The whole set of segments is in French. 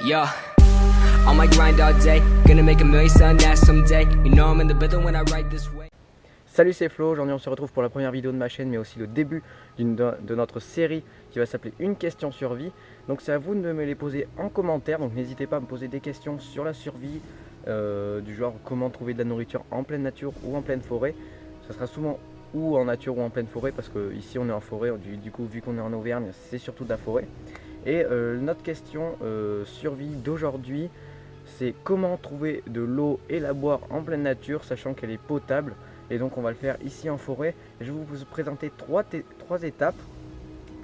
Yeah, on my grind all day, gonna make a million son that someday. You know I'm in the building when I ride this way. Salut, c'est Flo, aujourd'hui on se retrouve pour la première vidéo de ma chaîne, mais aussi le début de notre série qui va s'appeler Une question survie. Donc c'est à vous de me les poser en commentaire, donc n'hésitez pas à me poser des questions sur la survie, du genre comment trouver de la nourriture en pleine nature ou en pleine forêt. Ça sera souvent ou en nature ou en pleine forêt, parce que ici on est en forêt, du coup vu qu'on est en Auvergne, c'est surtout de la forêt. Et notre question survie d'aujourd'hui, c'est comment trouver de l'eau et la boire en pleine nature, sachant qu'elle est potable. Et donc on va le faire ici en forêt. Je vais vous présenter trois étapes.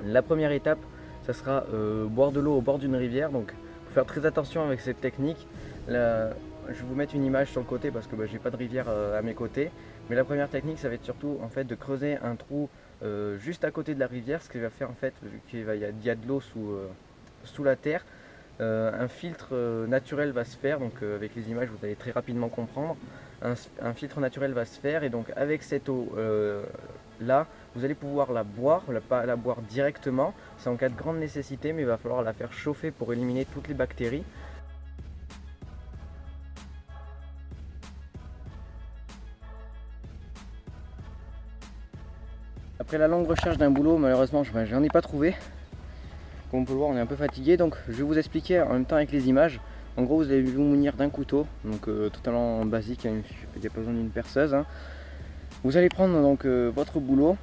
La première étape, ça sera boire de l'eau au bord d'une rivière. Donc il faut faire très attention avec cette technique. Là, je vais vous mettre une image sur le côté parce que j'ai pas de rivière à mes côtés. Mais la première technique, ça va être surtout en fait de creuser un trou juste à côté de la rivière. Ce qui va faire en fait, il y a de l'eau sous la terre. Un filtre naturel va se faire, donc avec les images vous allez très rapidement comprendre. Un filtre naturel va se faire, et donc avec cette eau là, vous allez pouvoir la boire, pas la boire directement, c'est en cas de grande nécessité, mais il va falloir la faire chauffer pour éliminer toutes les bactéries. Après la longue recherche d'un boulot, malheureusement j'en ai pas trouvé. Comme on peut le voir, on est un peu fatigué, donc je vais vous expliquer en même temps avec les images. En gros, vous allez vous munir d'un couteau, donc totalement basique, il n'y a pas besoin d'une perceuse. Hein. Vous allez prendre donc votre boulot,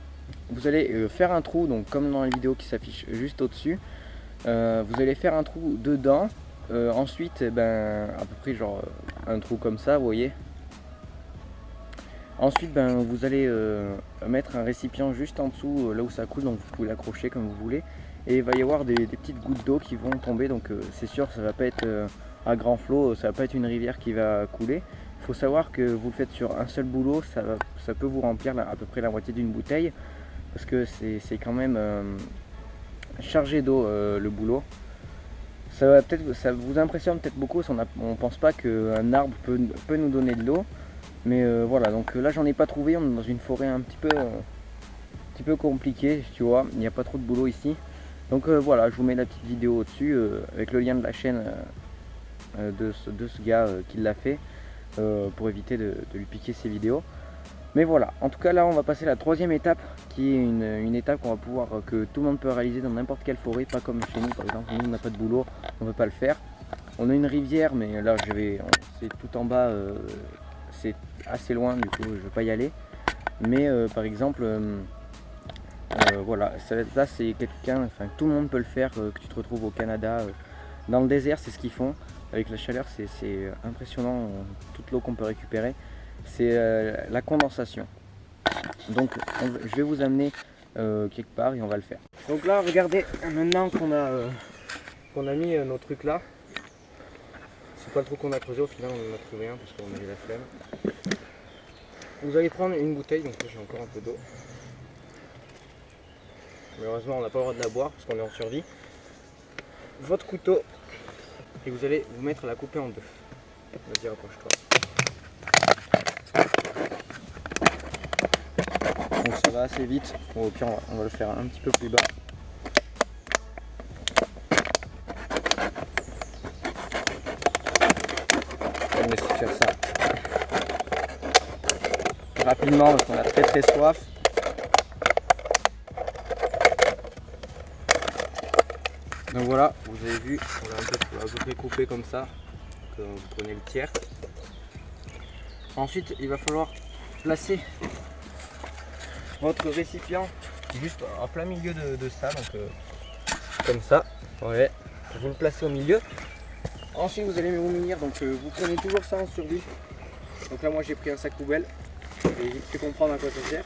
vous allez faire un trou, donc comme dans la vidéo qui s'affiche juste au-dessus. Vous allez faire un trou dedans, ensuite à peu près genre un trou comme ça, vous voyez. Ensuite vous allez mettre un récipient juste en dessous, là où ça coule, donc vous pouvez l'accrocher comme vous voulez. Et il va y avoir des petites gouttes d'eau qui vont tomber, donc c'est sûr ça va pas être à grand flot, ça va pas être une rivière qui va couler. Il faut savoir que vous le faites sur un seul boulot, ça peut vous remplir à peu près la moitié d'une bouteille, parce que c'est quand même chargé d'eau le boulot. Ça vous impressionne peut-être beaucoup, on pense pas qu'un arbre peut nous donner de l'eau, mais voilà. Donc là j'en ai pas trouvé, on est dans une forêt un petit peu compliquée, tu vois, il n'y a pas trop de boulot ici. Donc voilà, je vous mets la petite vidéo au-dessus avec le lien de la chaîne de ce gars qui l'a fait pour éviter de lui piquer ses vidéos. Mais voilà, en tout cas là on va passer à la troisième étape, qui est une étape qu'on va pouvoir, que tout le monde peut réaliser dans n'importe quelle forêt, pas comme chez nous par exemple. Nous on n'a pas de boulot, on ne peut pas le faire. On a une rivière, mais là c'est tout en bas, c'est assez loin, du coup je ne vais pas y aller. Mais par exemple voilà, là c'est tout le monde peut le faire, que tu te retrouves au Canada, dans le désert, c'est ce qu'ils font. Avec la chaleur, c'est impressionnant, toute l'eau qu'on peut récupérer. C'est la condensation. Donc je vais vous amener quelque part et on va le faire. Donc là, regardez, maintenant qu'on a mis nos trucs là, c'est pas le trou qu'on a creusé, au final on en a trouvé un parce qu'on a eu la flemme. Vous allez prendre une bouteille, donc là j'ai encore un peu d'eau. Malheureusement on n'a pas le droit de la boire parce qu'on est en survie. Votre couteau, et vous allez vous mettre à la couper en deux. Vas-y, rapproche-toi. Donc ça va assez vite. Bon, au pire on va le faire un petit peu plus bas. On va laisser faire ça rapidement parce qu'on a très soif. Donc voilà, vous avez vu, on a à peu près coupé comme ça, que vous prenez le tiers. Ensuite, il va falloir placer votre récipient juste en plein milieu de ça, donc comme ça. Ouais, vous le placez au milieu. Ensuite, vous allez vous munir, donc vous prenez toujours ça en survie. Donc là, moi j'ai pris un sac poubelle et j'ai fait comprendre à quoi ça sert.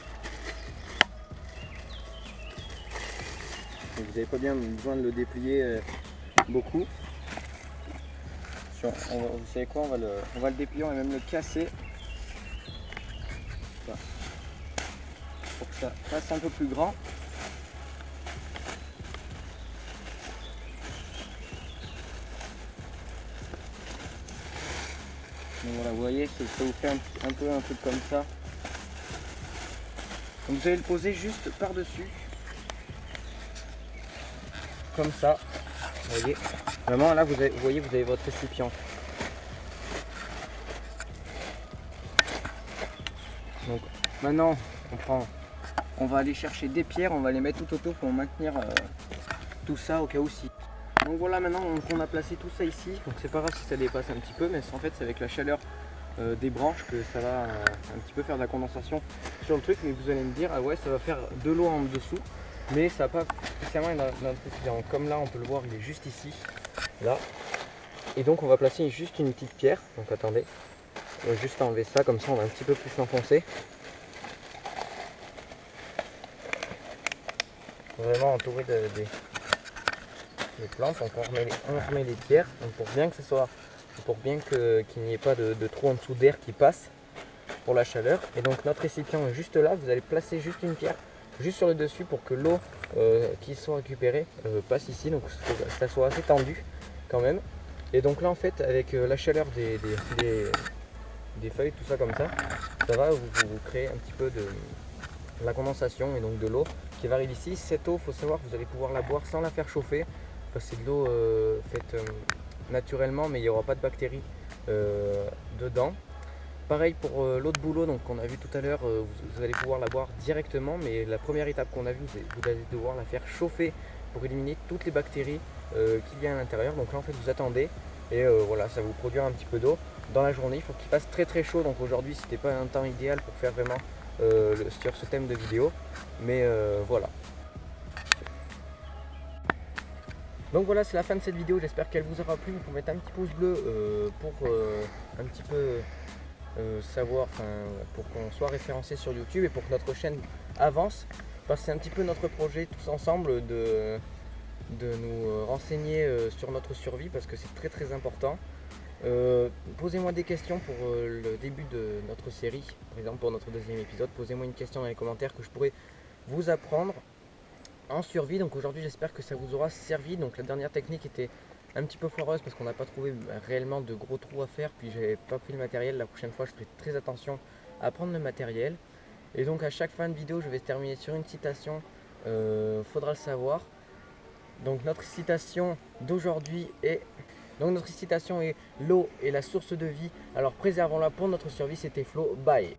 Donc vous n'avez pas bien besoin de le déplier beaucoup. Vous savez quoi, on va le déplier, on va même le casser. Voilà. Pour que ça fasse un peu plus grand. Donc voilà, vous voyez, ça vous fait un peu comme ça. Donc vous allez le poser juste par-dessus. Comme ça, vous voyez. Vraiment là vous voyez, vous avez votre récipient. Donc maintenant on va aller chercher des pierres, on va les mettre tout autour pour maintenir tout ça au cas où si. Donc voilà, maintenant on a placé tout ça ici, donc c'est pas grave si ça dépasse un petit peu, mais en fait c'est avec la chaleur des branches que ça va un petit peu faire de la condensation sur le truc. Mais vous allez me dire, ah ouais, ça va faire de l'eau en dessous, mais ça va pas spécialement être notre récipient. Comme là on peut le voir, il est juste ici, là, et donc on va placer juste une petite pierre. Donc attendez, on va juste enlever ça, comme ça on va un petit peu plus l'enfoncer, vraiment entouré des plantes. Donc on remet les pierres, donc pour bien que ce soit, qu'il n'y ait pas de trou en dessous d'air qui passe pour la chaleur. Et donc notre récipient est juste là, vous allez placer juste une pierre juste sur le dessus pour que l'eau qui soit récupérée passe ici, donc que ça soit assez tendu quand même. Et donc là en fait avec la chaleur des feuilles, tout ça comme ça, ça va vous créer un petit peu de la condensation et donc de l'eau qui va arriver ici. Cette eau, il faut savoir que vous allez pouvoir la boire sans la faire chauffer, parce que c'est de l'eau faite naturellement, mais il n'y aura pas de bactéries dedans. Pareil pour l'eau de bouleau, donc qu'on a vu tout à l'heure, vous allez pouvoir la boire directement, mais la première étape qu'on a vue, c'est vous allez devoir la faire chauffer pour éliminer toutes les bactéries qu'il y a à l'intérieur. Donc là en fait vous attendez et voilà, ça va vous produire un petit peu d'eau dans la journée. Il faut qu'il fasse très très chaud, donc aujourd'hui c'était pas un temps idéal pour faire vraiment sur ce thème de vidéo, mais voilà. Donc voilà, c'est la fin de cette vidéo, j'espère qu'elle vous aura plu. Vous pouvez mettre un petit pouce bleu pour un petit peu savoir, pour qu'on soit référencé sur YouTube et pour que notre chaîne avance, parce que c'est un petit peu notre projet tous ensemble de nous renseigner sur notre survie, parce que c'est très très important. Posez-moi des questions pour le début de notre série, par exemple pour notre deuxième épisode. Posez-moi une question dans les commentaires que je pourrais vous apprendre en survie. Donc aujourd'hui j'espère que ça vous aura servi. Donc la dernière technique était un petit peu foireuse parce qu'on n'a pas trouvé réellement de gros trous à faire, puis j'avais pas pris le matériel. La prochaine fois je ferai très attention à prendre le matériel. Et donc à chaque fin de vidéo je vais terminer sur une citation, faudra le savoir. Donc notre citation d'aujourd'hui est l'eau est la source de vie, alors préservons-la pour notre survie. C'était Flo, bye.